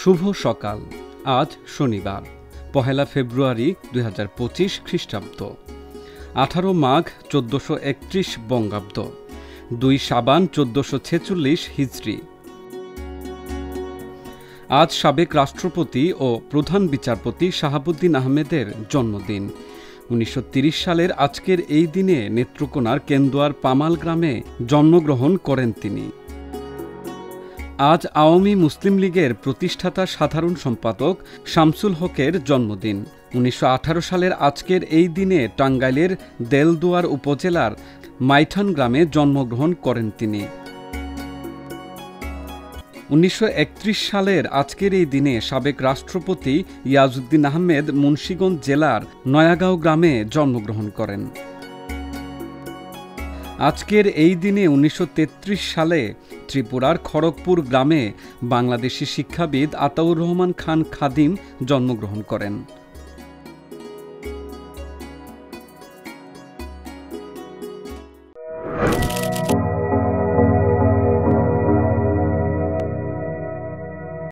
শুভ সকাল। আজ শনিবার ১ ফেব্রুয়ারি ২০২৫ খ্রিস্টাব্দ, ১৮ মাঘ ১৪৩১ বঙ্গাব্দ, ২ শাবান ১৪৪৬ হিজরি। আজ সাবেক রাষ্ট্রপতি ও প্রধান বিচারপতি শাহাবুদ্দিন আহমেদের জন্মদিন। ১৯৩০ সালের আজকের এই দিনে নেত্রকোনার কেন্দুয়ার পামাল গ্রামে জন্মগ্রহণ করেন তিনি। আজ আওয়ামী মুসলিম লীগের প্রতিষ্ঠাতা সাধারণ সম্পাদক শামসুল হকের জন্মদিন। ১৯১৮ সালের আজকের এই দিনে টাঙ্গাইলের দেলদুয়ার উপজেলার মাইঠান গ্রামে জন্মগ্রহণ করেন তিনি। ১৯৩১ সালের আজকের এই দিনে সাবেক রাষ্ট্রপতি ইয়াজউদ্দিন আহমেদ মুন্সিগঞ্জ জেলার নয়াগাঁও গ্রামে জন্মগ্রহণ করেন। আজকের এই দিনে ১৯৩৩ সালে ত্রিপুরার খড়গপুর গ্রামে বাংলাদেশি শিক্ষাবিদ আতাউর রহমান খান খাদিম জন্মগ্রহণ করেন।